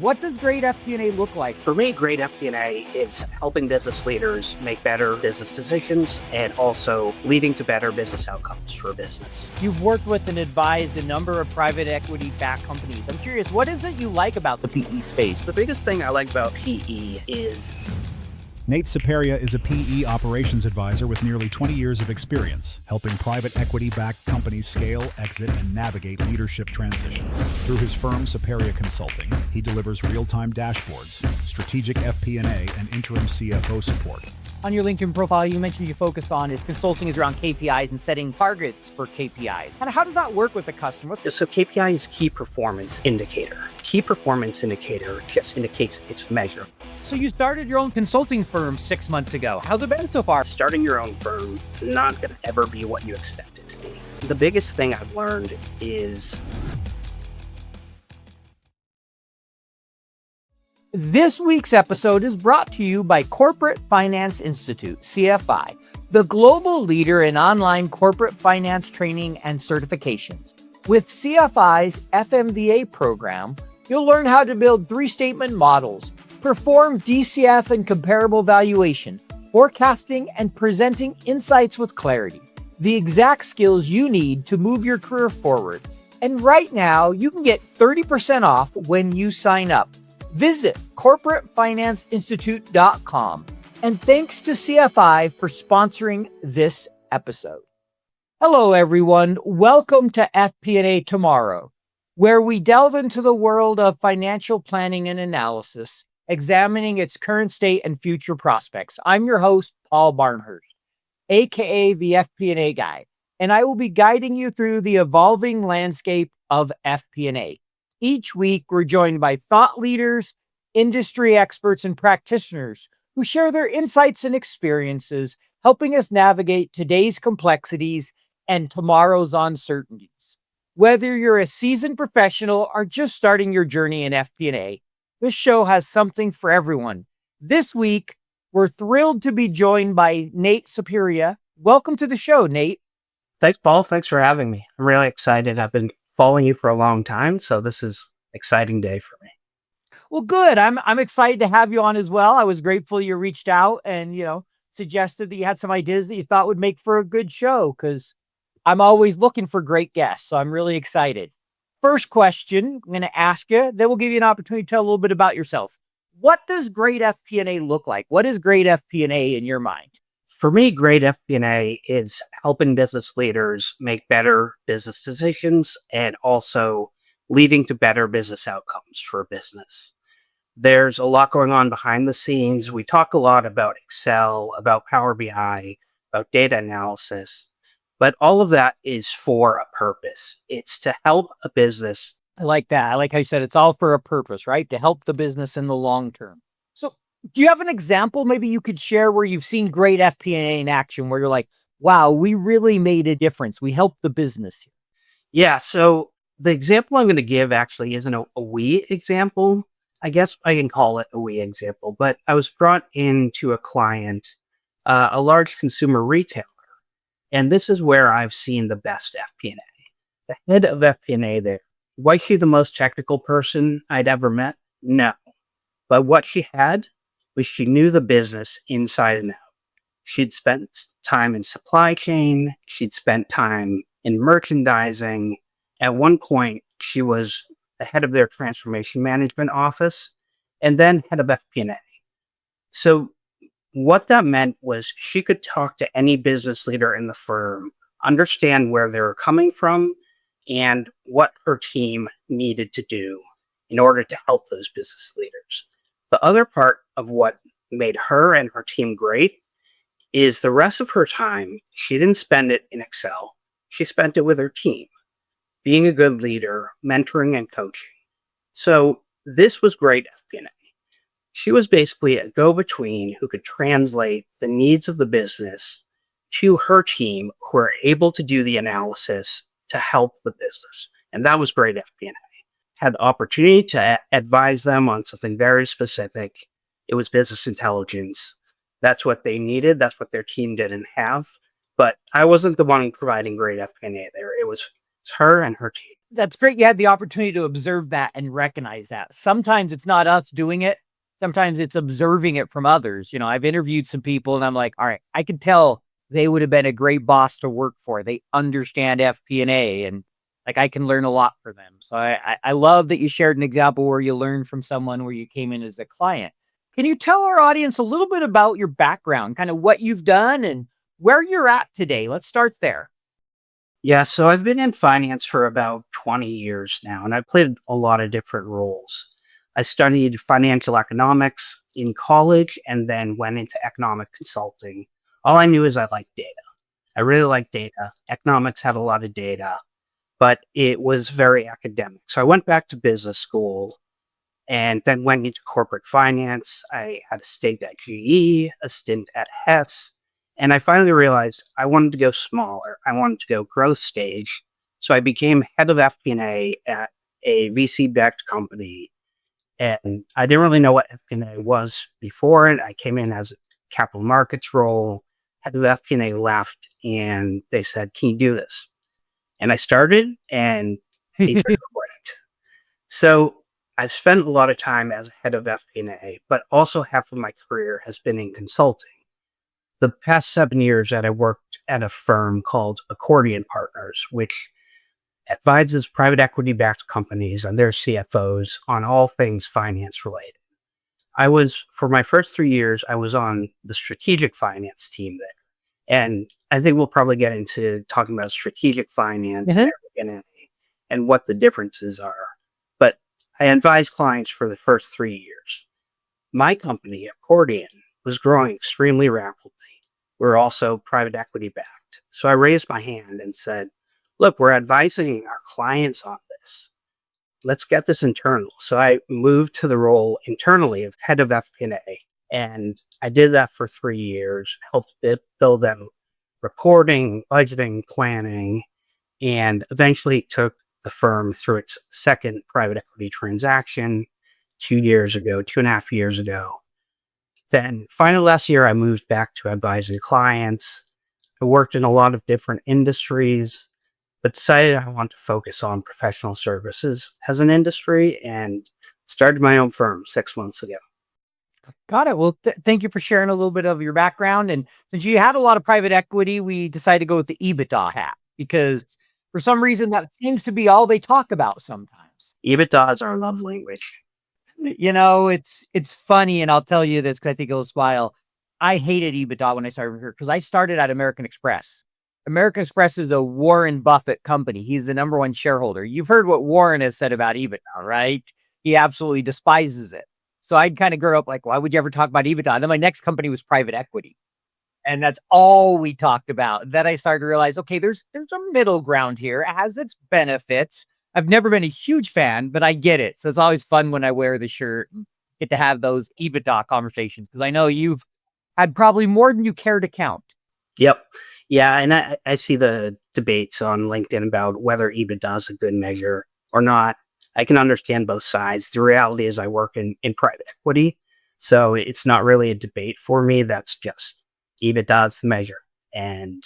What does great FP&A look like? For me, great FP&A is helping business leaders make better business decisions and also leading to better business outcomes for a business. You've worked with and advised a number of private equity-backed companies. I'm curious, what is it you like about the PE space? The biggest thing I like about PE is Nate Saperia is a PE operations advisor with nearly 20 years of experience, helping private equity-backed companies scale, exit, and navigate leadership transitions. Through his firm, Saperia Consulting, he delivers real-time dashboards, strategic FP&A, and interim CFO support. On your LinkedIn profile, you mentioned you focused on is consulting is around KPIs and setting targets for KPIs. And how does that work with the customer? So KPI is key performance indicator. Key performance indicator just indicates it's measurable. So you started your own consulting firm 6 months ago. How's it been so far? Starting your own firm is not going to ever be what you expect it to be. The biggest thing I've learned is This week's episode is brought to you by Corporate Finance Institute, CFI, the global leader in online corporate finance training and certifications. With CFI's FMVA program, you'll learn how to build three-statement models, perform DCF and comparable valuation, forecasting, and presenting insights with clarity. The exact skills you need to move your career forward. And right now, you can get 30% off when you sign up. Visit corporatefinanceinstitute.com. And thanks to CFI for sponsoring this episode. Hello, everyone. Welcome to FP&A Tomorrow, where we delve into the world of financial planning and analysis, examining its current state and future prospects. I'm your host, Paul Barnhurst, aka the FP&A guy, and I will be guiding you through the evolving landscape of FP&A. Each week, we're joined by thought leaders, industry experts, and practitioners who share their insights and experiences, helping us navigate today's complexities and tomorrow's uncertainties. Whether you're a seasoned professional or just starting your journey in FP&A, this show has something for everyone. This week, we're thrilled to be joined by Nate Saperia. Welcome to the show, Nate. Thanks, Paul. Thanks for having me. I'm really excited. I've been following you for a long time, so this is an exciting day for me. Well, good. I'm excited to have you on as well. I was grateful you reached out and, suggested that you had some ideas that you thought would make for a good show, because I'm always looking for great guests. So I'm really excited. First question I'm going to ask you, then we'll give you an opportunity to tell a little bit about yourself. What does great FP&A look like? What is great FP&A in your mind? For me, great FP&A is helping business leaders make better business decisions and also leading to better business outcomes for a business. There's a lot going on behind the scenes. We talk a lot about Excel, about Power BI, about data analysis, but all of that is for a purpose. It's to help a business. I like that. I like how you said it's all for a purpose, right? To help the business in the long term. So do you have an example maybe you could share where you've seen great FP&A in action, where you're like, wow, we really made a difference. We helped the business here. Yeah, so the example I'm going to give actually isn't a we example. I guess I can call it a we example, but I was brought into a client, a large consumer retailer, and this is where I've seen the best FP&A. The head of FP&A there, was she the most technical person I'd ever met? No. But what she had was she knew the business inside and out. She'd spent time in supply chain. She'd spent time in merchandising. At one point, she was the head of their transformation management office and then head of FP&A. So what that meant was she could talk to any business leader in the firm, understand where they were coming from and what her team needed to do in order to help those business leaders. The other part of what made her and her team great is the rest of her time, she didn't spend it in Excel. She spent it with her team, being a good leader, mentoring and coaching. So this was great FP&A. She was basically a go-between who could translate the needs of the business to her team, who are able to do the analysis to help the business. And that was great FP&A. Had the opportunity to advise them on something very specific. It was business intelligence. That's what they needed. That's what their team didn't have. But I wasn't the one providing great FP&A there. It was her and her team. That's great. You had the opportunity to observe that and recognize that. Sometimes it's not us doing it. Sometimes it's observing it from others. I've interviewed some people and I'm like, all right, I could tell they would have been a great boss to work for. They understand FP&A and like I can learn a lot from them. So I love that you shared an example where you learned from someone where you came in as a client. Can you tell our audience a little bit about your background, kind of what you've done and where you're at today? Let's start there. Yeah, so I've been in finance for about 20 years now, and I've played a lot of different roles. I studied financial economics in college and then went into economic consulting. All I knew is I liked data. I really like data. Economics had a lot of data, but it was very academic. So I went back to business school and then went into corporate finance. I had a stint at GE, a stint at Hess, and I finally realized I wanted to go smaller. I wanted to go growth stage. So I became head of FP&A at a VC-backed company. And I didn't really know what FP&A was before it. I came in as a capital markets role. Head of FP&A left, and they said, "Can you do this?" And I started, and they took credit. So I've spent a lot of time as head of FP&A, but also half of my career has been in consulting. The past 7 years that I worked at a firm called Accordion Partners, which advises private equity backed companies and their CFOs on all things finance related. For my first 3 years, I was on the strategic finance team there. And I think we'll probably get into talking about strategic finance Mhm. and what the differences are. But I advised clients for the first 3 years. My company, Accordion, was growing extremely rapidly. We're also private equity backed. So I raised my hand and said, "Look, we're advising our clients on this. Let's get this internal." So I moved to the role internally of head of FP&A. And I did that for 3 years, helped build out reporting, budgeting, planning, and eventually took the firm through its second private equity transaction 2 years ago, 2.5 years ago. Then finally last year, I moved back to advising clients. I worked in a lot of different industries, but decided I want to focus on professional services as an industry and started my own firm 6 months ago. Got it. Well, thank you for sharing a little bit of your background. And since you had a lot of private equity, we decided to go with the EBITDA hat because for some reason that seems to be all they talk about sometimes. EBITDA is our love language. It's funny, and I'll tell you this because I think it'll smile. I hated EBITDA when I started here because I started at American Express. American Express is a Warren Buffett company. He's the number one shareholder. You've heard what Warren has said about EBITDA, right? He absolutely despises it. So I kind of grew up like, why would you ever talk about EBITDA? And then my next company was private equity. And that's all we talked about. Then I started to realize, okay, there's a middle ground here. It has its benefits. I've never been a huge fan, but I get it. So it's always fun when I wear the shirt and get to have those EBITDA conversations because I know you've had probably more than you care to count. Yep. Yeah. And I see the debates on LinkedIn about whether EBITDA is a good measure or not. I can understand both sides. The reality is I work in private equity. So it's not really a debate for me. That's just EBITDA is the measure. And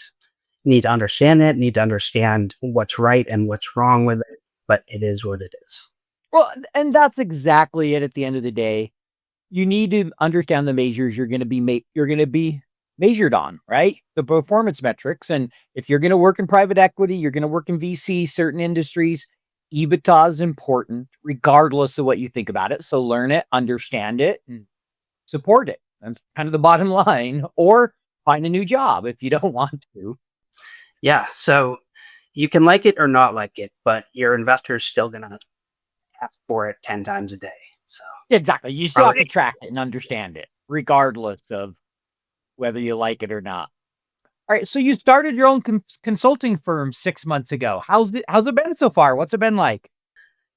need to understand it, need to understand what's right and what's wrong with it. But it is what it is. Well, and that's exactly it at the end of the day. You need to understand the measures you're going to be measured on, right? The performance metrics. And if you're going to work in private equity, you're going to work in VC, certain industries, EBITDA is important regardless of what you think about it. So learn it, understand it, and support it. That's kind of the bottom line. Or find a new job if you don't want to. Yeah. So you can like it or not like it, but your investor is still going to ask for it 10 times a day. So Exactly. You still have to probably, track it and understand it, regardless of whether you like it or not. All right. So you started your own consulting firm 6 months ago. How's it been so far? What's it been like?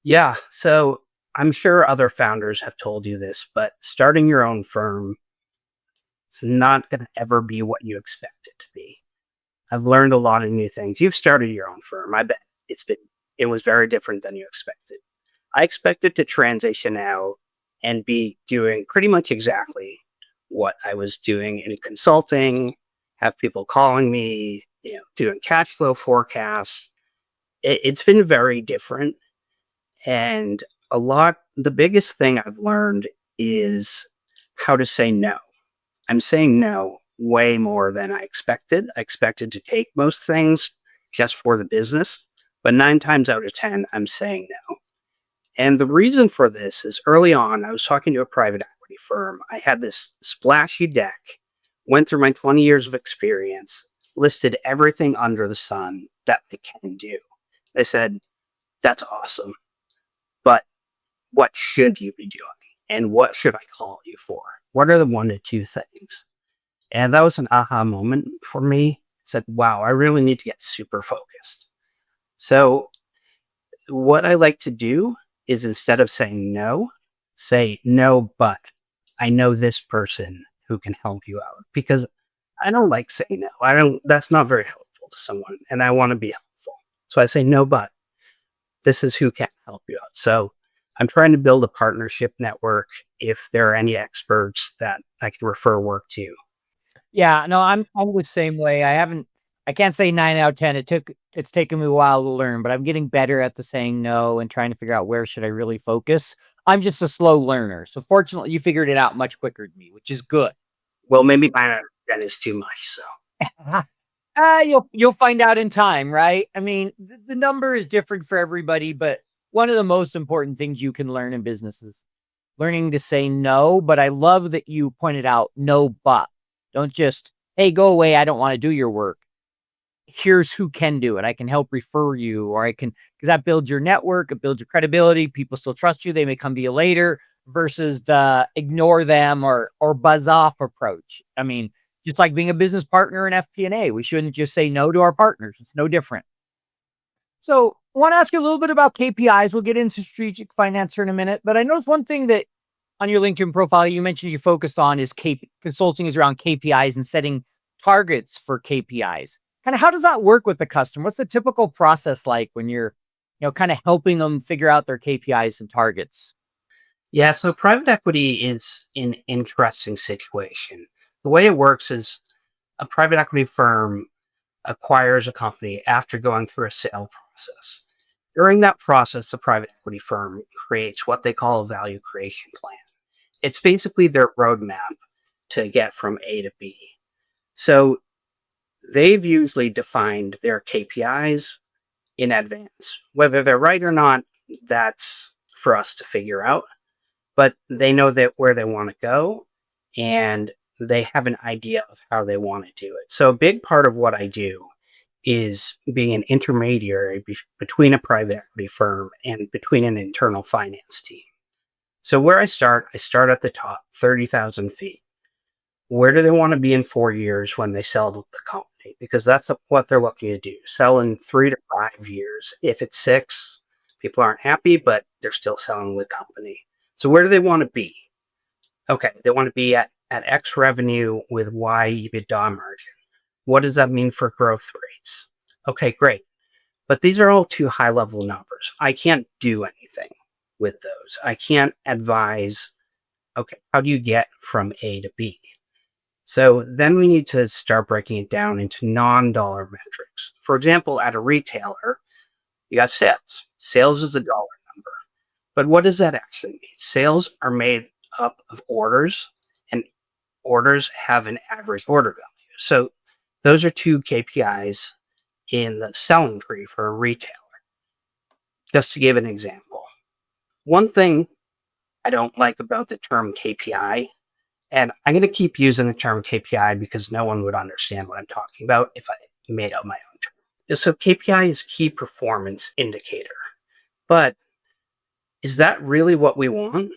yeah. So I'm sure other founders have told you this, but starting your own firm is not going to ever be what you expect it to be. I've learned a lot of new things. You've started your own firm. I bet it was very different than you expected. I expected to transition out and be doing pretty much exactly what I was doing in consulting, have people calling me, doing cash flow forecasts. It's been very different. And the biggest thing I've learned is how to say no. I'm saying no way more than I expected. I expected to take most things just for the business, but 9 times out of 10, I'm saying no. And the reason for this is early on, I was talking to a private equity firm. I had this splashy deck, went through my 20 years of experience, listed everything under the sun that I can do. They said, that's awesome, but what should you be doing? And what should I call you for? What are the 1 to 2 things? And that was an aha moment for me. I said, wow, I really need to get super focused. So what I like to do is instead of saying no, say no, but I know this person who can help you out, because I don't like saying no. That's not very helpful to someone, and I want to be helpful. So I say no, but this is who can help you out. So I'm trying to build a partnership network if there are any experts that I could refer work to. Yeah, no, I'm the same way. I can't say 9 out of 10. It's taken me a while to learn, but I'm getting better at the saying no and trying to figure out where should I really focus. I'm just a slow learner. So fortunately, you figured it out much quicker than me, which is good. Well, maybe 9 out of 10 is too much. So You'll find out in time, right? I mean, the number is different for everybody, but one of the most important things you can learn in business is learning to say no. But I love that you pointed out no, but don't just, hey, go away. I don't want to do your work. Here's who can do it. I can help refer you, or because that builds your network, it builds your credibility. People still trust you. They may come to you later versus the ignore them or buzz off approach. I mean, just like being a business partner in FP&A, we shouldn't just say no to our partners. It's no different. So I want to ask you a little bit about KPIs. We'll get into strategic finance here in a minute, but I noticed one thing that on your LinkedIn profile, you mentioned you focused on is consulting is around KPIs and setting targets for KPIs. Kind of how does that work with the customer? What's the typical process like when you're, kind of helping them figure out their KPIs and targets? yeah, so private equity is an interesting situation. The way it works is a private equity firm acquires a company after going through a sale process. During that process, the private equity firm creates what they call a value creation plan. It's basically their roadmap to get from A to B. So they've usually defined their KPIs in advance. Whether they're right or not, that's for us to figure out. But they know that where they want to go, and they have an idea of how they want to do it. So a big part of what I do is being an intermediary between a private equity firm and between an internal finance team. So where I start at the top, 30,000 feet. Where do they want to be in 4 years when they sell the company? Because that's what they're looking to do. Sell in 3 to 5 years. If it's 6, people aren't happy, but they're still selling the company. So where do they want to be? Okay, they want to be at X revenue with Y EBITDA margin. What does that mean for growth rates? Okay, great. But these are all too high level numbers. I can't do anything with those. I can't advise, okay, how do you get from A to B? So then we need to start breaking it down into non-dollar metrics. For example, at a retailer, you got sales. Sales is a dollar number. But what does that actually mean? Sales are made up of orders, and orders have an average order value. So those are 2 KPIs in the selling tree for a retailer. Just to give an example. One thing I don't like about the term KPI, and I'm going to keep using the term KPI because no one would understand what I'm talking about if I made up my own term. So KPI is key performance indicator. But is that really what we want?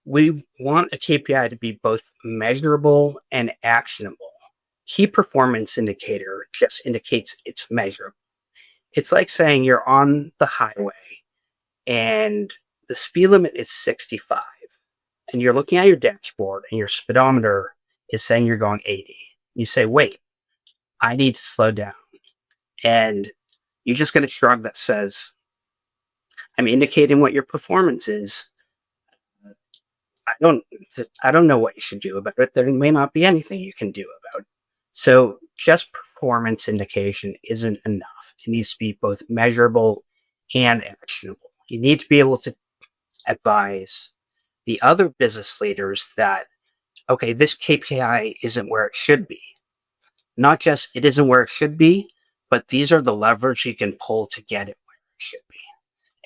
We want a KPI to be both measurable and actionable. Key performance indicator just indicates it's measurable. It's like saying you're on the highway and the speed limit is 65, and you're looking at your dashboard and your speedometer is saying you're going 80. You say, wait, I need to slow down. And you just get a shrug that says, I'm indicating what your performance is. I don't know what you should do about it. There may not be anything you can do about it. So just performance indication isn't enough. It needs to be both measurable and actionable. You need to be able to advise the other business leaders that, okay, this KPI isn't where it should be. Not just it isn't where it should be, but these are the levers you can pull to get it where it should be.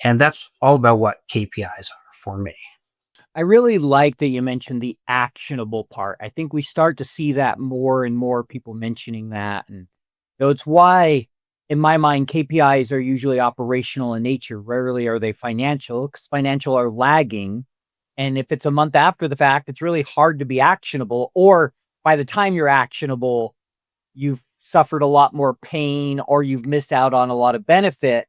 And that's all about what KPIs are for me. I really like that you mentioned the actionable part. I think we start to see that more and more people mentioning that. And it's why, in my mind, KPIs are usually operational in nature. Rarely are they financial, because financial are lagging. And if it's a month after the fact, it's really hard to be actionable. Or by the time you're actionable, you've suffered a lot more pain or you've missed out on a lot of benefit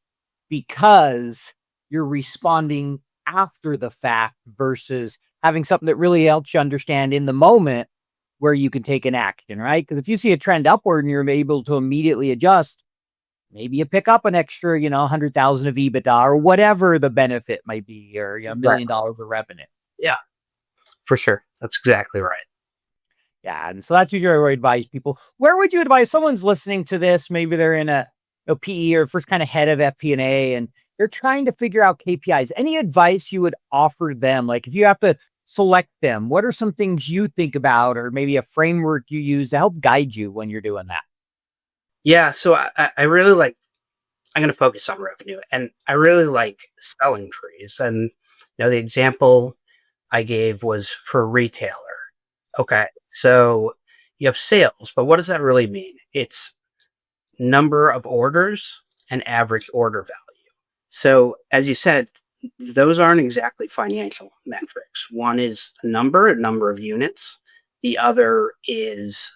because you're responding after the fact versus having something that really helps you understand in the moment where you can take an action, right? Because if you see a trend upward and you're able to immediately adjust, maybe you pick up an extra, 100,000 of EBITDA or whatever the benefit might be, or $1 million of revenue. Yeah, for sure. That's exactly right. Yeah. And so that's usually where I advise people. Where would you advise someone's listening to this? Maybe they're in a PE or first kind of head of FP&A and they're trying to figure out KPIs. Any advice you would offer them? Like if you have to select them, what are some things you think about or maybe a framework you use to help guide you when you're doing that? Yeah. So I really like, I'm going to focus on revenue, and I really like selling trees. And the example I gave was for a retailer. Okay. So you have sales, but what does that really mean? It's number of orders and average order value. So as you said, those aren't exactly financial metrics. One is a number of units. The other is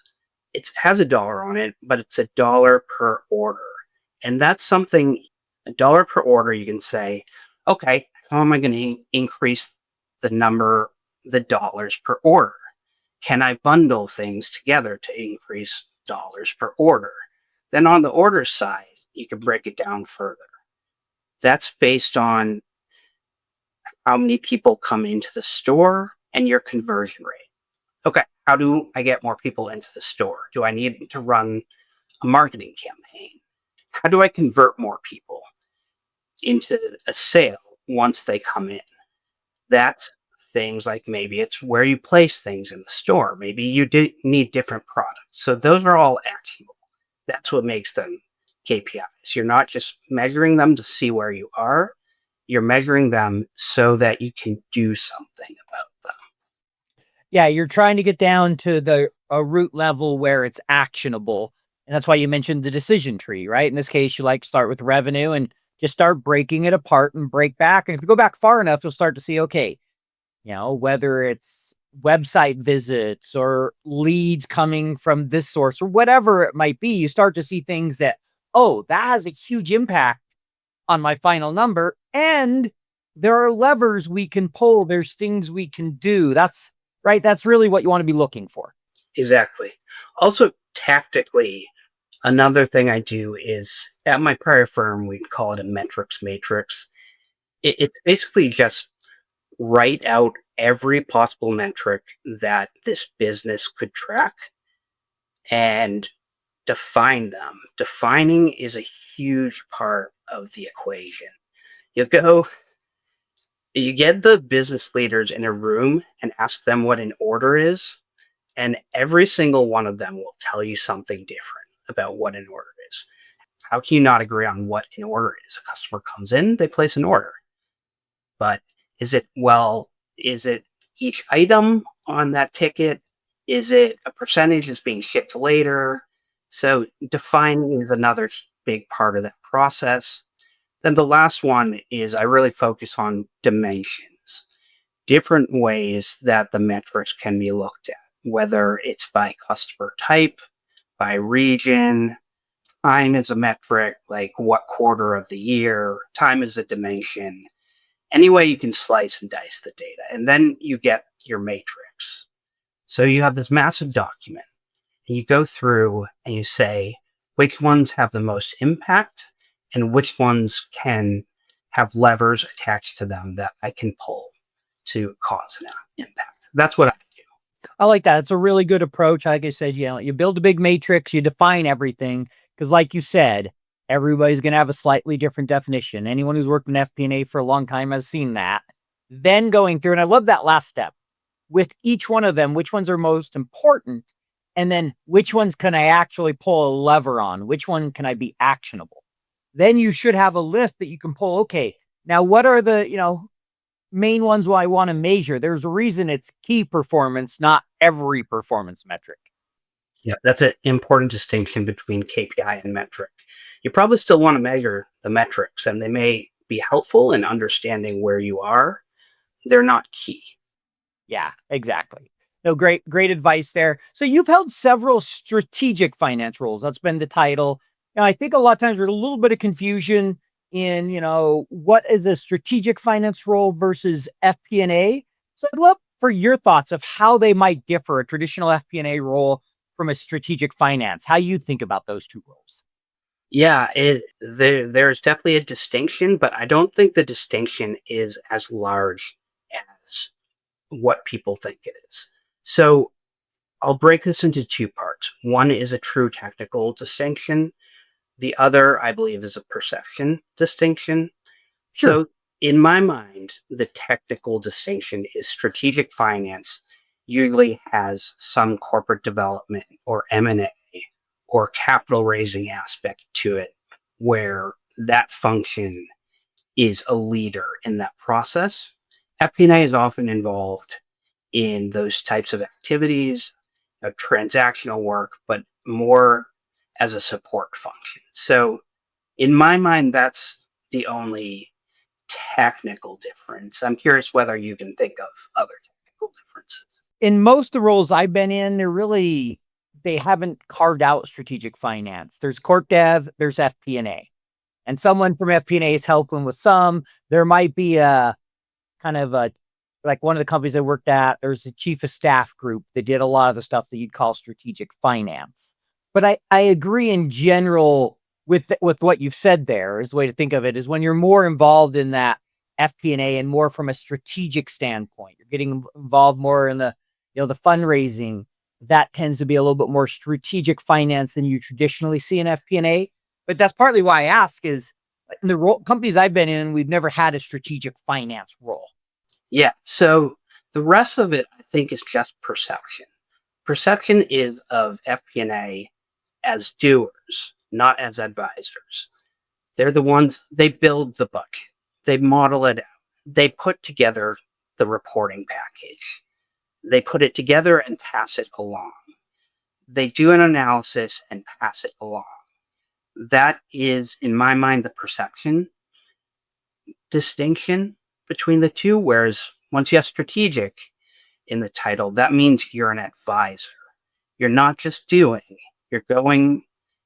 it has a dollar on it, but it's $1 per order. And that's something, $1 per order, you can say, okay, how am I going to increase the dollars per order? Can I bundle things together to increase dollars per order? Then on the order side, you can break it down further. That's based on how many people come into the store and your conversion rate. Okay, how do I get more people into the store? Do I need to run a marketing campaign? How do I convert more people into a sale once they come in? That's things like maybe it's where you place things in the store. Maybe you need different products. So those are all actionable. That's what makes them KPIs. You're not just measuring them to see where you are. You're measuring them so that you can do something about them. Yeah, you're trying to get down to the root level where it's actionable. And that's why you mentioned the decision tree, right? In this case, you like start with revenue and just start breaking it apart and break back. And if you go back far enough, you'll start to see, okay, whether it's website visits or leads coming from this source or whatever it might be, you start to see things that, oh, that has a huge impact on my final number. And there are levers we can pull. There's things we can do. That's right. That's really what you want to be looking for. Exactly. Also, tactically, another thing I do is at my prior firm, we'd call it a metrics matrix. It's basically just write out every possible metric that this business could track and define them. Defining is a huge part of the equation. You get the business leaders in a room and ask them what an order is, and every single one of them will tell you something different about what an order is. How can you not agree on what an order is? A customer comes in, they place an order. But is it each item on that ticket? Is it a percentage that's being shipped later? So defining is another big part of that process. Then the last one is I really focus on dimensions, different ways that the metrics can be looked at, whether it's by customer type, by region. Time is a metric, like what quarter of the year. Time is a dimension. Any way you can slice and dice the data. And then you get your matrix. So you have this massive document, and you go through and you say which ones have the most impact and which ones can have levers attached to them that I can pull to cause an impact. That's what I do. I like that. It's a really good approach. Like I said, you build a big matrix, you define everything. Because like you said, everybody's going to have a slightly different definition. Anyone who's worked in FP&A for a long time has seen that. Then going through, and I love that last step, with each one of them, which ones are most important, and then which ones can I actually pull a lever on? Which one can I be actionable? Then you should have a list that you can pull. Okay, now what are the, main ones I want to measure? There's a reason it's key performance, not every performance metric. Yeah, that's an important distinction between KPI and metric. You probably still want to measure the metrics, and they may be helpful in understanding where you are. They're not key. Yeah, exactly. No, great advice there. So you've held several strategic finance roles. That's been the title. I think a lot of times there's a little bit of confusion in, what is a strategic finance role versus FP&A. So I'd love for your thoughts of how they might differ, a traditional FP&A role from a strategic finance, how you think about those two roles. Yeah, there's definitely a distinction, but I don't think the distinction is as large as what people think it is. So I'll break this into two parts. One is a true technical distinction. The other, I believe, is a perception distinction. Sure. So in my mind, the technical distinction is strategic finance usually has some corporate development or M&A or capital raising aspect to it, where that function is a leader in that process. FP&A is often involved in those types of activities, transactional work, but more as a support function. So in my mind, that's the only technical difference. I'm curious whether you can think of other technical differences. In most of the roles I've been in, they haven't carved out strategic finance. There's corp dev, there's FP&A. And someone from FP&A is helping with some. There might be a kind of like one of the companies I worked at, there's a chief of staff group that did a lot of the stuff that you'd call strategic finance. But I agree in general with what you've said there. Is the way to think of it is when you're more involved in that FP&A and more from a strategic standpoint, you're getting involved more in the, the fundraising. That tends to be a little bit more strategic finance than you traditionally see in FP&A. But that's partly why I ask is in the companies I've been in, we've never had a strategic finance role. Yeah. So the rest of it, I think, is just perception. Perception is of FP&A as doers, not as advisors. They're the ones, they build the budget, they model it out, they put together the reporting package, they put it together and pass it along. They do an analysis and pass it along. That is, in my mind, the perception distinction between the two. Whereas once you have strategic in the title, that means you're an advisor. You're not just doing, you're going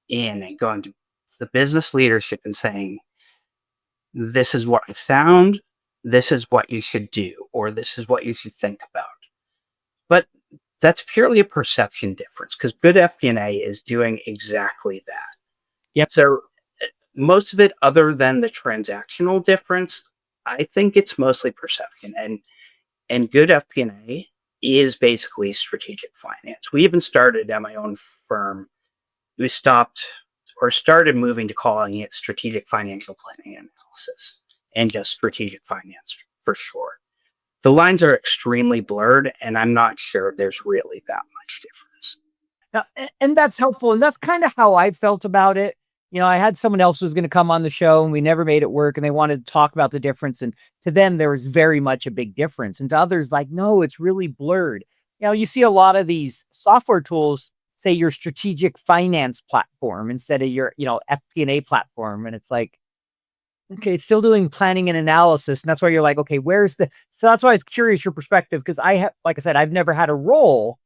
in and going to the business leadership and saying, this is what I found, this is what you should do, or this is what you should think about. But that's purely a perception difference because good FP&A is doing exactly that. Yep. So most of it, other than the transactional difference, I think it's mostly perception. And good FP&A is basically strategic finance. We even started at my own firm. We started moving to calling it strategic financial planning and analysis and just strategic finance for short. The lines are extremely blurred, and I'm not sure there's really that much difference. Now, and that's helpful. And that's kind of how I felt about it. I had someone else who was going to come on the show and we never made it work and they wanted to talk about the difference. And to them, there was very much a big difference. And to others, like, no, it's really blurred. You see a lot of these software tools say your strategic finance platform instead of your, FP&A platform. And it's like, okay, it's still doing planning and analysis. And that's why you're like, okay, so that's why I was curious your perspective. Because like I said, I've never had a role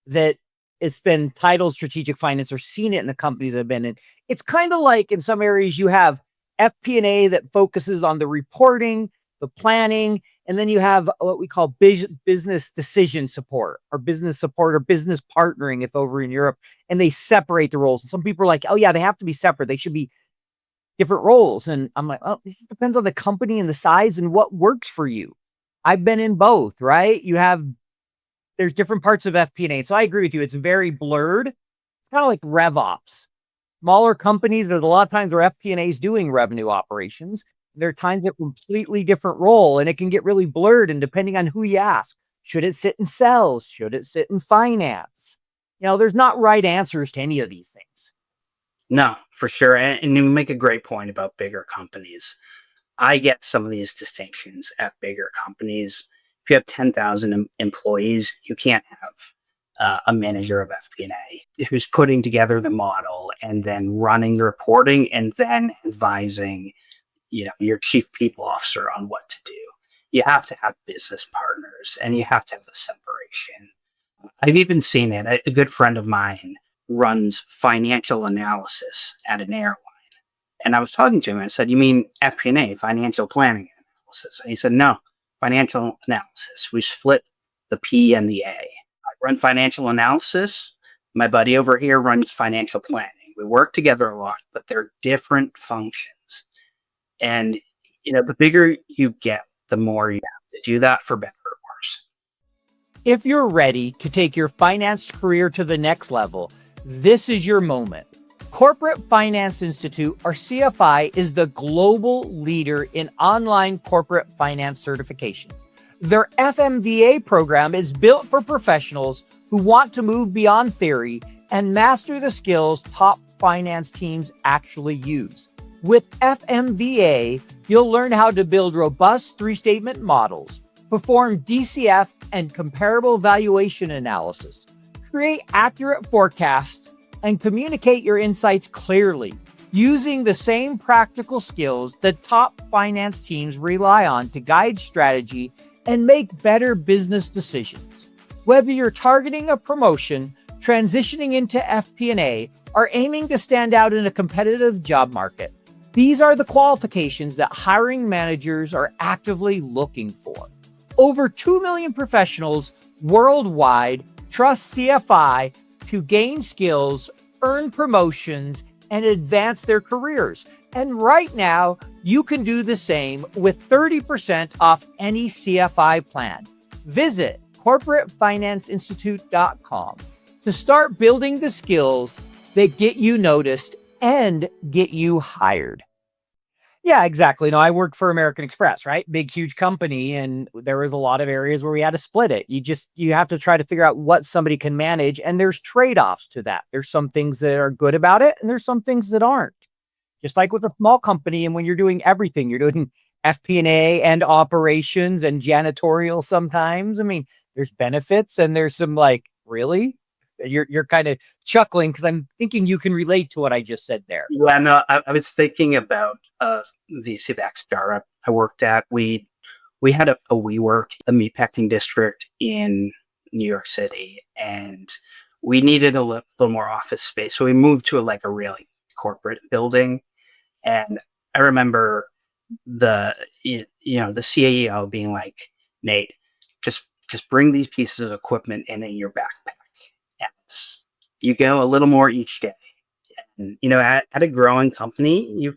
that it's been titled strategic finance or seen it in the companies I've been in. It's kind of like in some areas you have FP&A that focuses on the reporting, the planning, and then you have what we call business decision support or business partnering if over in Europe, and they separate the roles. And some people are like, oh yeah, they have to be separate. They should be different roles. And I'm like, well, this depends on the company and the size and what works for you. I've been in both, right? You have there's different parts of FP&A. So I agree with you. It's very blurred, kind of like RevOps. Smaller companies, there's a lot of times where FP&A is doing revenue operations. There are times that completely different role, and it can get really blurred. And depending on who you ask, should it sit in sales? Should it sit in finance? There's not right answers to any of these things. No, for sure. And you make a great point about bigger companies. I get some of these distinctions at bigger companies. If you have 10,000 employees, you can't have a manager of FP&A who's putting together the model and then running the reporting and then advising, your chief people officer on what to do. You have to have business partners and you have to have the separation. I've even seen it. A good friend of mine runs financial analysis at an airline. And I was talking to him and I said, "You mean FP&A, financial planning analysis?" And he said, "No, financial analysis. We split the P and the A. I run financial analysis. My buddy over here runs financial planning. We work together a lot, but they're different functions." And, the bigger you get, the more you have to do that, for better or worse. If you're ready to take your finance career to the next level, this is your moment. Corporate Finance Institute, or CFI, is the global leader in online corporate finance certifications. Their FMVA program is built for professionals who want to move beyond theory and master the skills top finance teams actually use. With FMVA, you'll learn how to build robust three-statement models, perform DCF and comparable valuation analysis, create accurate forecasts, and communicate your insights clearly, using the same practical skills that top finance teams rely on to guide strategy and make better business decisions. Whether you're targeting a promotion, transitioning into FP&A, or aiming to stand out in a competitive job market, these are the qualifications that hiring managers are actively looking for. Over 2 million professionals worldwide trust CFI to gain skills, earn promotions, and advance their careers. And right now, you can do the same with 30% off any CFI plan. Visit corporatefinanceinstitute.com to start building the skills that get you noticed and get you hired. Yeah, exactly. No, I worked for American Express, right? Big, huge company. And there was a lot of areas where we had to split it. You have to try to figure out what somebody can manage. And there's trade-offs to that. There's some things that are good about it, and there's some things that aren't. Just like with a small company, and when you're doing everything, you're doing FP&A and operations and janitorial sometimes. I mean, there's benefits and there's some really? You're kind of chuckling because I'm thinking you can relate to what I just said there. Yeah, no, I was thinking about the CBAC startup I worked at. We had a WeWork, a meatpacking district in New York City, and we needed a little more office space. So we moved to a really corporate building. And I remember the CEO being like, "Nate, just bring these pieces of equipment in your backpack. Yes. You go a little more each day." And, at a growing company,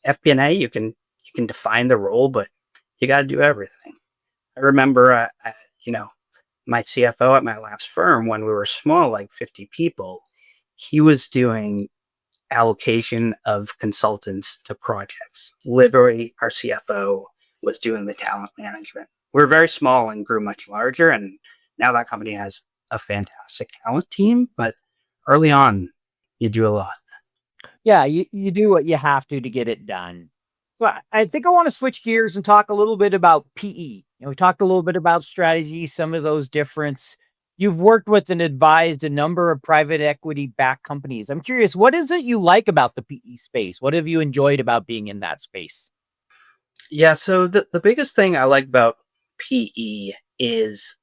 FP&A, you can define the role, but you got to do everything. I remember, my CFO at my last firm, when we were small, like 50 people, he was doing allocation of consultants to projects. Literally, our CFO was doing the talent management. We're very small and grew much larger, and now that company has a fantastic talent team, but early on, you do a lot. Yeah, you do what you have to get it done. But I think I want to switch gears and talk a little bit about PE. We talked a little bit about strategy, some of those difference. You've worked with and advised a number of private equity-backed companies. I'm curious, what is it you like about the PE space? What have you enjoyed about being in that space? Yeah, so the biggest thing I like about PE is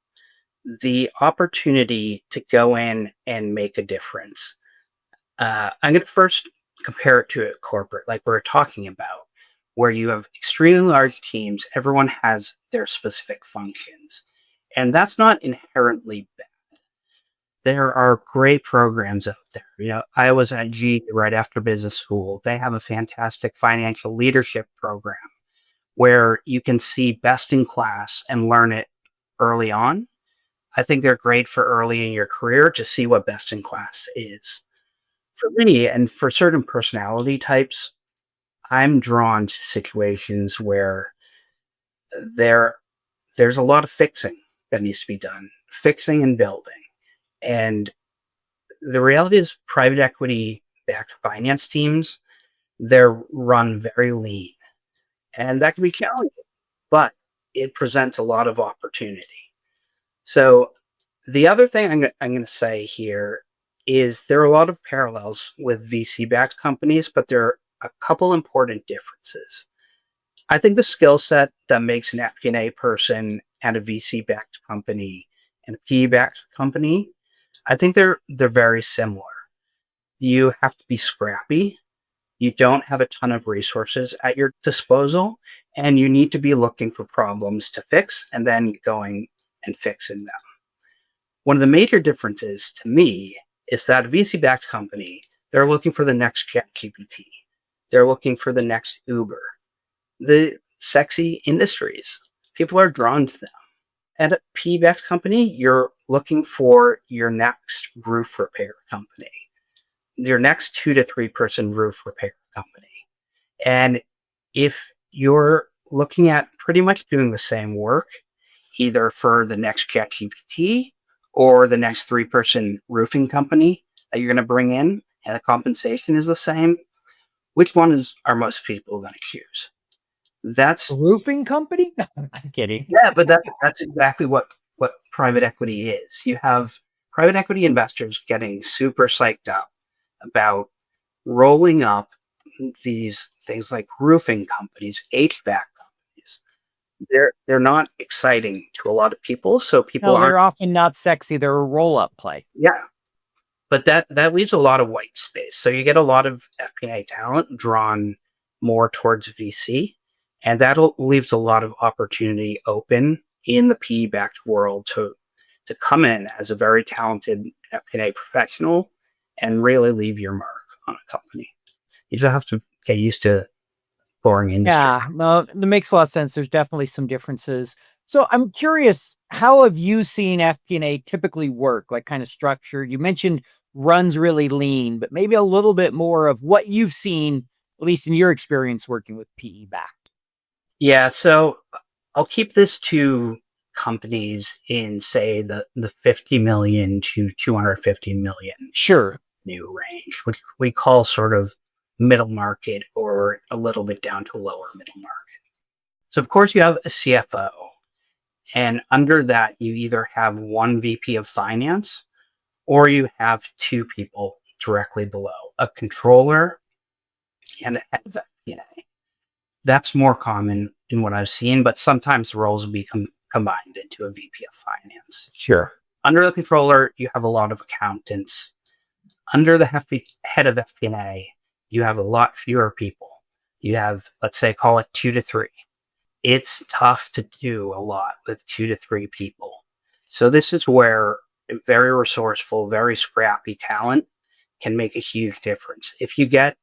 the opportunity to go in and make a difference. I'm going to first compare it to a corporate, like we're talking about, where you have extremely large teams. Everyone has their specific functions, and that's not inherently bad. There are great programs out there. I was at GE right after business school. They have a fantastic financial leadership program where you can see best in class and learn it early on. I think they're great for early in your career to see what best in class is. For me, and for certain personality types, I'm drawn to situations where there there's a lot of fixing that needs to be done, fixing and building. And the reality is private equity backed finance teams, they're run very lean. And that can be challenging, but it presents a lot of opportunity. So the other thing I'm going to say here is there are a lot of parallels with VC backed companies, but there are a couple important differences. I think the skill set that makes an FP&A person at a VC backed company and a PE backed company, I think they're very similar. You have to be scrappy. You don't have a ton of resources at your disposal, and you need to be looking for problems to fix and then going and fixing them. One of the major differences to me is that a VC backed company, they're looking for the next ChatGPT. They're looking for the next Uber, the sexy industries. People are drawn to them. At a PE-backed company, you're looking for your next roof repair company, your next 2 to 3 person roof repair company. And if you're looking at pretty much doing the same work, either for the next ChatGPT or the next 3 person roofing company that you're going to bring in, and the compensation is the same, which one are most people going to choose? That's A roofing company? No, I'm kidding. Yeah, but that's exactly what private equity is. You have private equity investors getting super psyched up about rolling up these things like roofing companies, HVAC companies. They're not exciting to a lot of people, so people No, aren't. they're often not sexy. They're a roll-up play. Yeah, but that leaves a lot of white space. So you get a lot of FP&A talent drawn more towards VC, and that leaves a lot of opportunity open in the PE-backed world to come in as a very talented FP&A professional and really leave your mark on a company. You just have to get used to boring industry. Yeah, no, that makes a lot of sense. There's definitely some differences. So I'm curious, how have you seen FP&A typically work, like kind of structured? You mentioned runs really lean, but maybe a little bit more of what you've seen, at least in your experience working with PE back. Yeah, so I'll keep this to companies in, say, the 50 million to 250 million Sure. new range, which we call sort of middle market or a little bit down to lower middle market. So, of course, you have a CFO, and under that, you either have one VP of finance or you have 2 people directly below, a controller and a head of FP&A. That's more common in what I've seen, but sometimes roles will be combined into a VP of finance. Sure. Under the controller, you have a lot of accountants. Under the head of FP&A, you have a lot fewer people. You have, let's say, call it 2 to 3. It's tough to do a lot with 2 to 3 people. So this is where very resourceful, very scrappy talent can make a huge difference. If you get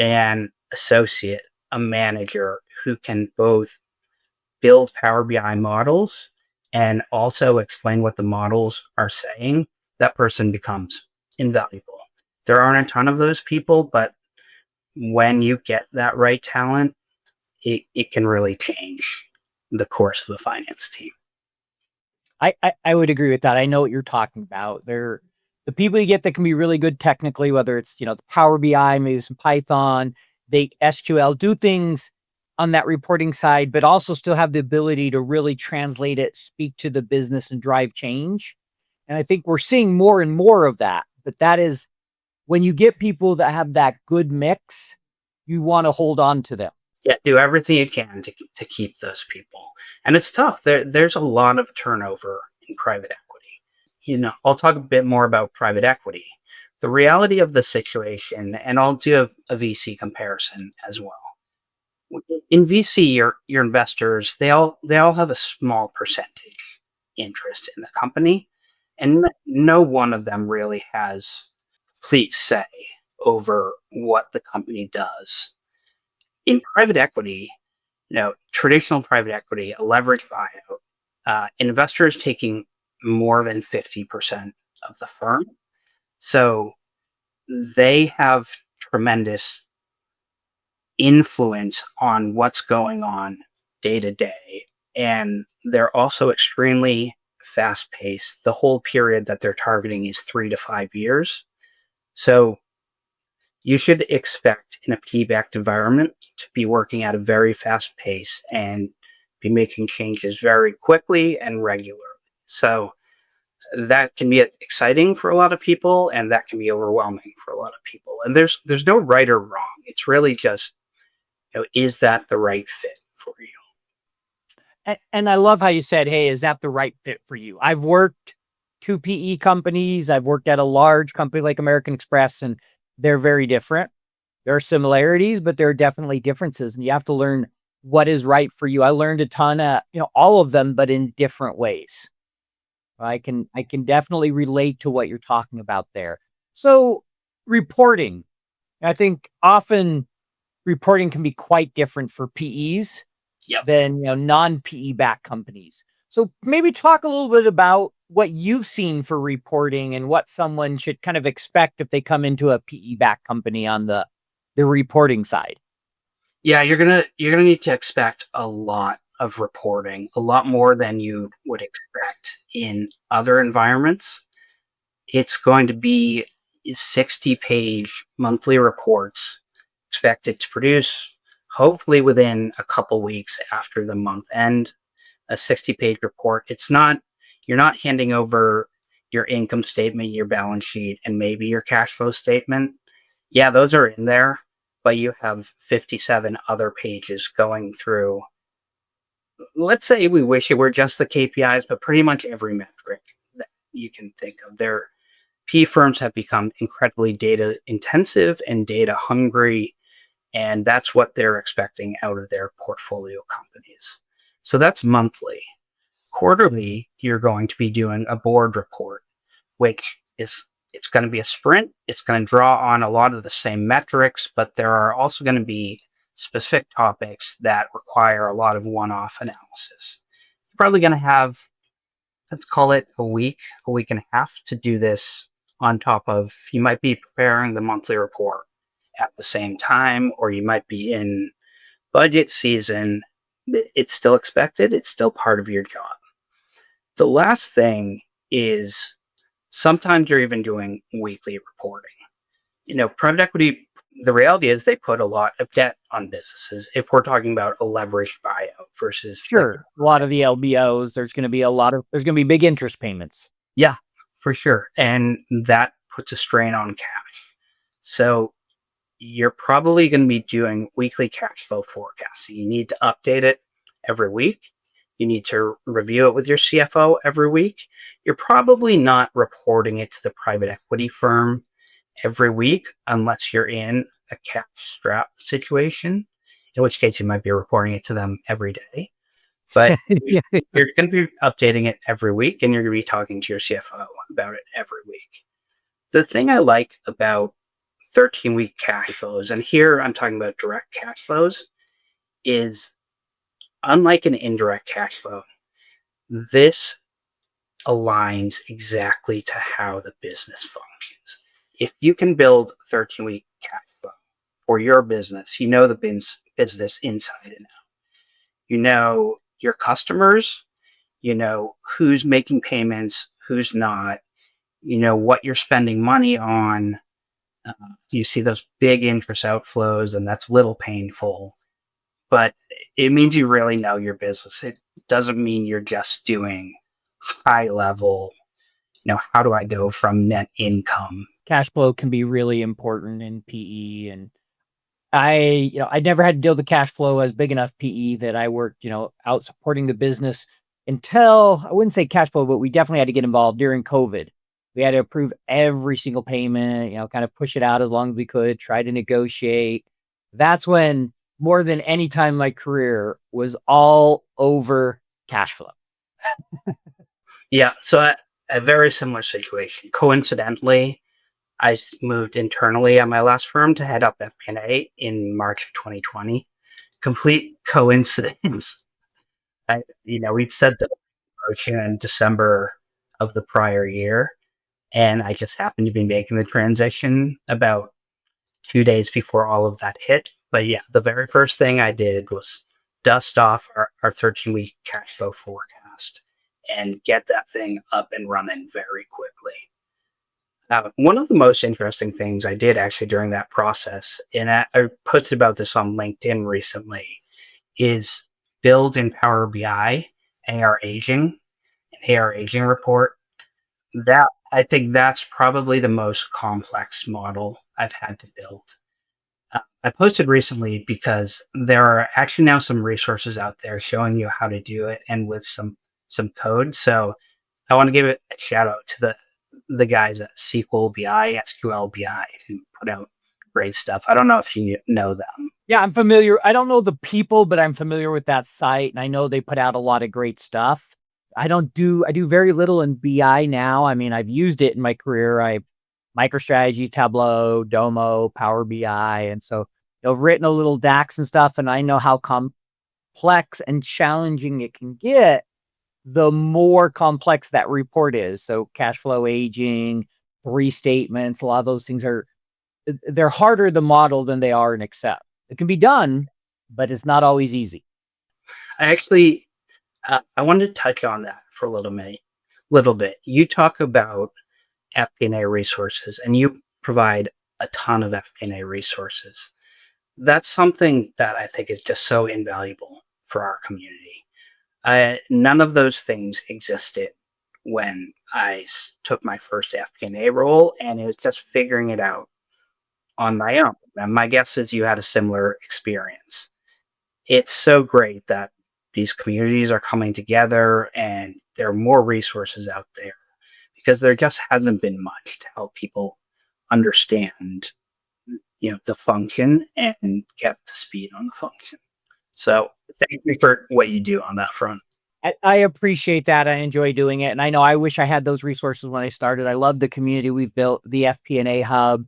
an associate, a manager who can both build Power BI models and also explain what the models are saying, that person becomes invaluable. There aren't a ton of those people, but when you get that right talent, it can really change the course of the finance team. I would agree with that. I know what you're talking about. They're the people you get that can be really good technically, whether it's, the Power BI, maybe some Python, they SQL, do things on that reporting side, but also still have the ability to really translate it, speak to the business and drive change. And I think we're seeing more and more of that. But that is when you get people that have that good mix, you want to hold on to them. Yeah, do everything you can to keep those people. And it's tough. There's a lot of turnover in private equity. I'll talk a bit more about private equity. The reality of the situation, and I'll do a VC comparison as well. In VC, your investors, they all have a small percentage interest in the company, and no one of them really has complete say over what the company does. In private equity, traditional private equity, a leverage buyout, investors taking more than 50% of the firm. So they have tremendous influence on what's going on day to day. And they're also extremely fast paced. The whole period that they're targeting is 3 to 5 years. So you should expect in a PE-backed environment to be working at a very fast pace and be making changes very quickly and regularly. So that can be exciting for a lot of people, and that can be overwhelming for a lot of people. And there's no right or wrong. It's really just, is that the right fit for you? And I love how you said, hey, is that the right fit for you? I've worked 2 PE companies. I've worked at a large company like American Express, and they're very different. There are similarities, but there are definitely differences, and you have to learn what is right for you. I learned a ton of, all of them, but in different ways. I can definitely relate to what you're talking about there. So reporting, I think often reporting can be quite different for PEs Yep. than, non-PE backed companies. So maybe talk a little bit about what you've seen for reporting and what someone should kind of expect if they come into a PE backed company on the reporting side. Yeah, you're gonna need to expect a lot of reporting, a lot more than you would expect in other environments. It's going to be 60-page monthly reports expected to produce, hopefully within a couple weeks after the month end. A 60-page report. You're not handing over your income statement, your balance sheet, and maybe your cash flow statement. Yeah, those are in there, but you have 57 other pages going through. Let's say we wish it were just the KPIs, but pretty much every metric that you can think of. Their P firms have become incredibly data intensive and data hungry, and that's what they're expecting out of their portfolio companies. So that's monthly. Quarterly, you're going to be doing a board report, which it's going to be a sprint. It's going to draw on a lot of the same metrics, but there are also going to be specific topics that require a lot of one-off analysis. You're probably going to have, let's call it a week and a half to do this on top of, you might be preparing the monthly report at the same time, or you might be in budget season. It's still expected. It's still part of your job. The last thing is sometimes you're even doing weekly reporting. Private equity, the reality is they put a lot of debt on businesses. If we're talking about a leveraged buyout versus Sure, a lot of the LBOs, there's going to be big interest payments. Yeah, for sure. And that puts a strain on cash. So you're probably going to be doing weekly cash flow forecasting. You need to update it every week. You need to review it with your CFO every week. You're probably not reporting it to the private equity firm every week unless you're in a cash strap situation, in which case you might be reporting it to them every day. But you're going to be updating it every week, and you're going to be talking to your CFO about it every week. The thing I like about 13-week cash flows, and here I'm talking about direct cash flows, is unlike an indirect cash flow, this aligns exactly to how the business functions. If you can build 13-week cash flow for your business, you know the business inside and out. You know your customers, you know who's making payments, who's not, you know what you're spending money on. You see those big interest outflows, and that's a little painful, but it means you really know your business. It doesn't mean you're just doing high level, how do I go from net income? Cash flow can be really important in PE, and I never had to deal with the cash flow as big enough PE that I worked, out supporting the business until, I wouldn't say cash flow, but we definitely had to get involved during COVID. We had to approve every single payment, kind of push it out as long as we could, try to negotiate. That's when, more than any time in my career, was all over cash flow. Yeah. So a very similar situation. Coincidentally, I moved internally at my last firm to head up FP&A in March of 2020. Complete coincidence. We'd said the motion in December of the prior year. And I just happened to be making the transition about 2 days before all of that hit. But yeah, the very first thing I did was dust off our 13-week cash flow forecast and get that thing up and running very quickly. One of the most interesting things I did actually during that process, and I posted about this on LinkedIn recently, is build in Power BI AR aging, an AR aging report. That I think that's probably the most complex model I've had to build. I posted recently because there are actually now some resources out there showing you how to do it and with some code. So I want to give it a shout out to the guys at SQL BI who put out great stuff. I don't know if you know them. Yeah, I'm familiar. I don't know the people, but I'm familiar with that site, and I know they put out a lot of great stuff. I do very little in BI now. I mean, I've used it in my career. MicroStrategy, Tableau, Domo, Power BI, and so I've written a little DAX and stuff, and I know how complex and challenging it can get the more complex that report is. So cash flow aging, three statements, a lot of those things they're harder to model than they are in Excel. It can be done, but it's not always easy. I actually, I wanted to touch on that for a little bit. You talk about FP&A resources, and you provide a ton of FP&A resources. That's something that I think is just so invaluable for our community. None of those things existed when I took my first FP&A role, and it was just figuring it out on my own. And my guess is you had a similar experience. It's so great that these communities are coming together and there are more resources out there because there just hasn't been much to help people understand, the function and get up to speed on the function. So thank you for what you do on that front. I appreciate that. I enjoy doing it. And I know I wish I had those resources when I started. I love the community we've built, the FP&A hub.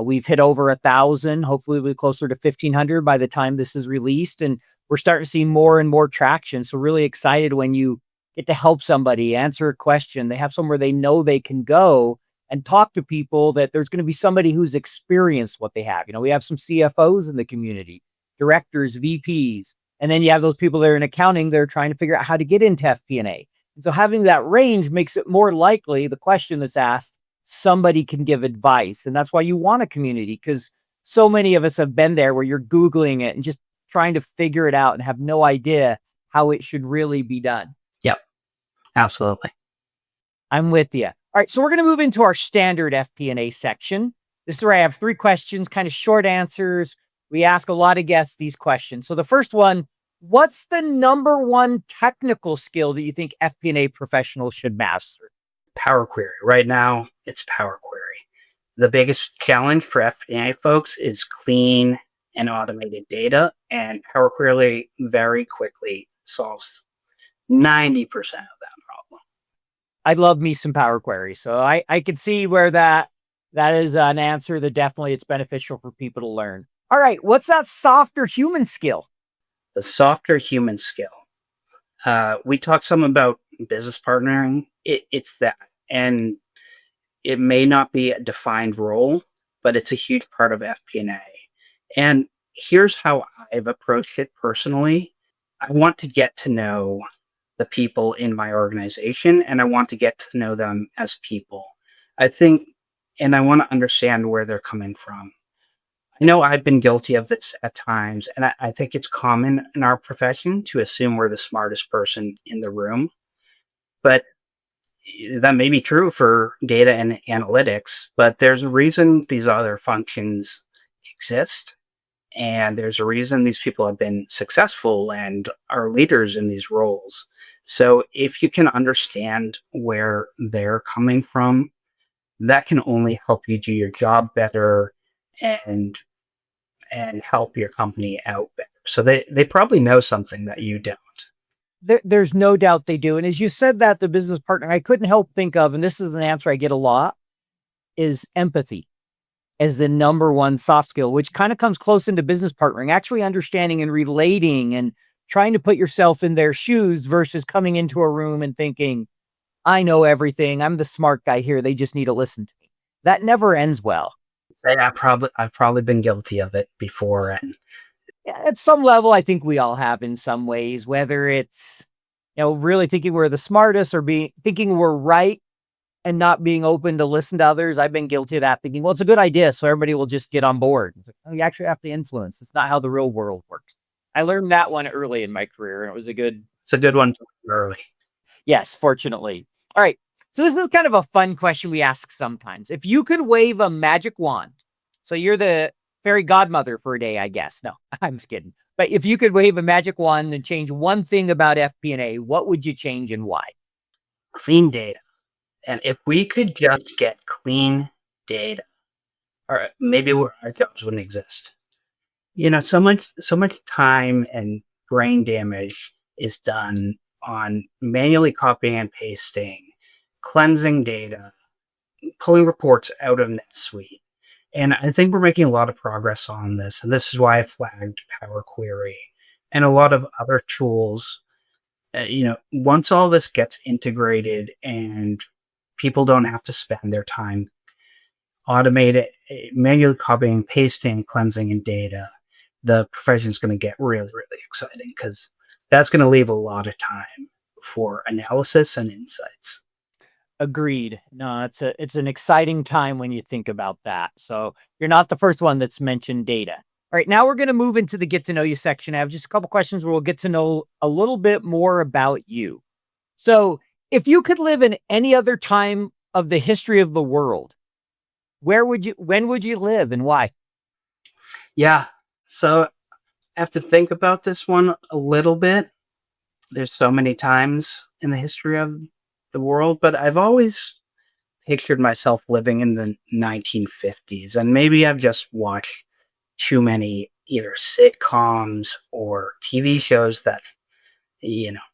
We've hit over 1,000. Hopefully we'll be closer to 1,500 by the time this is released. And we're starting to see more and more traction. So really excited when you get to help somebody answer a question. They have somewhere they know they can go and talk to people, that there's going to be somebody who's experienced what they have. We have some CFOs in the community, directors, VPs. And then you have those people that are in accounting, they're trying to figure out how to get into FP&A. And so having that range makes it more likely the question that's asked, somebody can give advice. And that's why you want a community, because so many of us have been there where you're Googling it and just trying to figure it out and have no idea how it should really be done. Yep, absolutely. I'm with you. All right, so we're going to move into our standard FP&A section. This is where I have 3 questions, kind of short answers. We ask a lot of guests these questions. So the first one, what's the number one technical skill that you think FP&A professionals should master? Power Query. Right now, it's Power Query. The biggest challenge for FP&A folks is clean and automated data, and Power Query very quickly solves 90% of that problem. I love me some Power Query. So I can see where that is an answer that definitely it's beneficial for people to learn. All right, what's that softer human skill? The softer human skill. We talked some about business partnering. It's that. And it may not be a defined role, but it's a huge part of FP&A. And here's how I've approached it personally. I want to get to know the people in my organization, and I want to get to know them as people. I think, and I want to understand where they're coming from. I know I've been guilty of this at times, and I think it's common in our profession to assume we're the smartest person in the room. But that may be true for data and analytics, but there's a reason these other functions exist. And there's a reason these people have been successful and are leaders in these roles. So if you can understand where they're coming from, that can only help you do your job better and help your company out better. So they probably know something that you don't. There's no doubt they do. And as you said that, the business partner, I couldn't help think of, and this is an answer I get a lot, is empathy as the number one soft skill, which kind of comes close into business partnering, actually understanding and relating and trying to put yourself in their shoes versus coming into a room and thinking, I know everything. I'm the smart guy here. They just need to listen to me. That never ends well. I've probably been guilty of it before. And Yeah, at some level, I think we all have in some ways, whether it's, really thinking we're the smartest or thinking we're right and not being open to listen to others. I've been guilty of that, thinking, well, it's a good idea, so everybody will just get on board. It's like, oh, you actually have to influence. It's not how the real world works. I learned that one early in my career, and it was it's a good one to learn early. yes, fortunately. All right. So this is kind of a fun question we ask sometimes. If you could wave a magic wand, so you're the fairy godmother for a day, I guess. No, I'm just kidding. But if you could wave a magic wand and change one thing about FP&A, what would you change and why? Clean data. And if we could just get clean data, or maybe our jobs wouldn't exist. So much time and brain damage is done on manually copying and pasting, cleansing data, pulling reports out of NetSuite. And I think we're making a lot of progress on this. And this is why I flagged Power Query and a lot of other tools. Once all this gets integrated and people don't have to spend their time automated, manually copying, pasting, cleansing in data, the profession is going to get really, really exciting because that's going to leave a lot of time for analysis and insights. Agreed. No, it's an exciting time when you think about that. So you're not the first one that's mentioned data. All right, now we're going to move into the get to know you section. I have just a couple questions where we'll get to know a little bit more about you. So if you could live in any other time of the history of the world, when would you live and why? Yeah. So I have to think about this one a little bit. There's so many times in the history of the world, but I've always pictured myself living in the 1950s. And maybe I've just watched too many either sitcoms or TV shows that,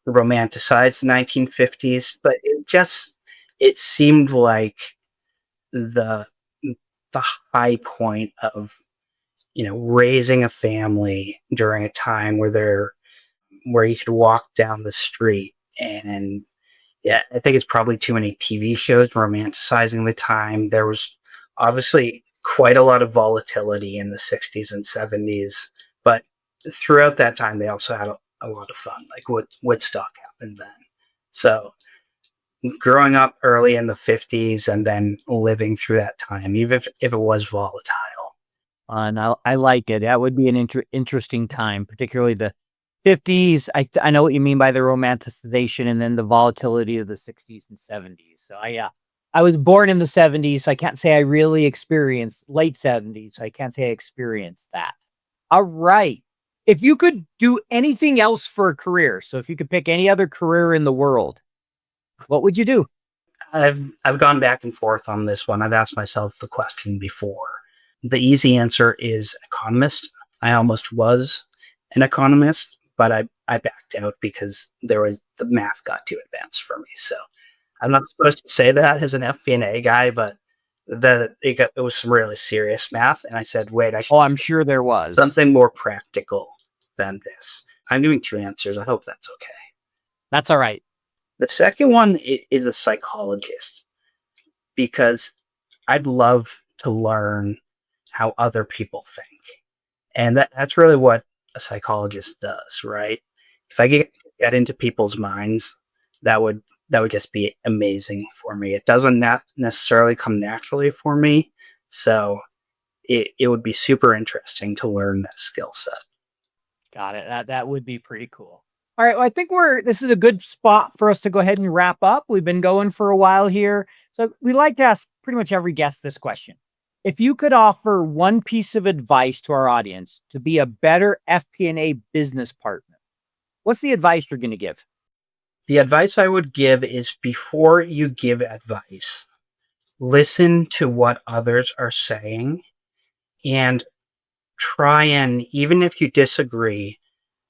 romanticize the 1950s, but it seemed like the the high point of raising a family during a time where you could walk down the street. And yeah, I think it's probably too many TV shows romanticizing the time. There was obviously quite a lot of volatility in the 60s and 70s, but throughout that time they also had a lot of fun, like Woodstock happened then. So growing up early in the 50s and then living through that time, even if it was volatile. And I like it. That would be an interesting time, particularly the 50s. I know what you mean by the romanticization and then the volatility of the 60s and 70s. So I was born in the 70s, so I can't say I really experienced late 70s. So I can't say I experienced that. All right. If you could do anything else for a career, so if you could pick any other career in the world, what would you do? I've gone back and forth on this one. I've asked myself the question before. The easy answer is economist. I almost was an economist, but I backed out because the math got too advanced for me. So I'm not supposed to say that as an FP&A guy, but it was some really serious math. And I said, wait, I'm sure there was something more practical than this. I'm giving two answers. I hope that's okay. That's all right. The second one is a psychologist, because I'd love to learn how other people think. And that's really what a psychologist does, right? If I get into people's minds, that would just be amazing for me. It doesn't necessarily come naturally for me. So it would be super interesting to learn that skill set. Got it. That would be pretty cool. All right. Well, I think this is a good spot for us to go ahead and wrap up. We've been going for a while here. So we like to ask pretty much every guest this question. If you could offer one piece of advice to our audience to be a better FP&A business partner, what's the advice you're going to give? The advice I would give is, before you give advice, listen to what others are saying and try and, even if you disagree,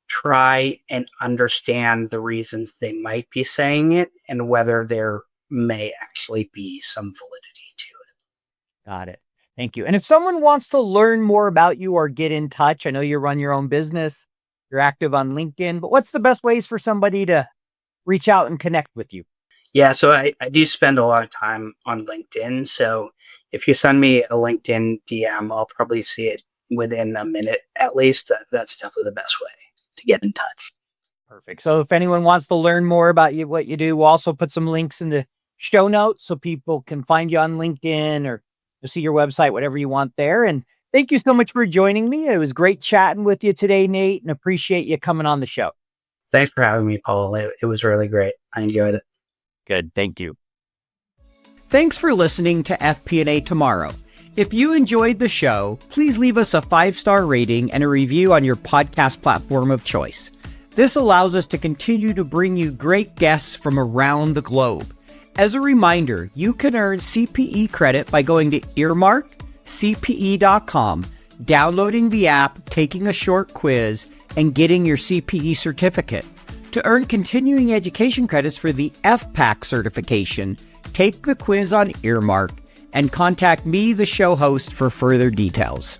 try and understand the reasons they might be saying it and whether there may actually be some validity to it. Got it. Thank you. And if someone wants to learn more about you or get in touch, I know you run your own business, you're active on LinkedIn, but what's the best ways for somebody to reach out and connect with you? Yeah, so I do spend a lot of time on LinkedIn. So if you send me a LinkedIn DM, I'll probably see it within a minute at least. That's definitely the best way to get in touch. Perfect. So if anyone wants to learn more about you, what you do, we'll also put some links in the show notes so people can find you on LinkedIn or see your website, whatever you want there. And thank you so much for joining me. It was great chatting with you today, Nate, and appreciate you coming on the show. Thanks for having me, Paul. It was really great. I enjoyed it. Good. Thank you. Thanks for listening to FP&A Tomorrow. If you enjoyed the show, please leave us a 5-star rating and a review on your podcast platform of choice. This allows us to continue to bring you great guests from around the globe. As a reminder, you can earn CPE credit by going to earmarkcpe.com, downloading the app, taking a short quiz, and getting your CPE certificate. To earn continuing education credits for the FPAC certification, take the quiz on Earmark and contact me, the show host, for further details.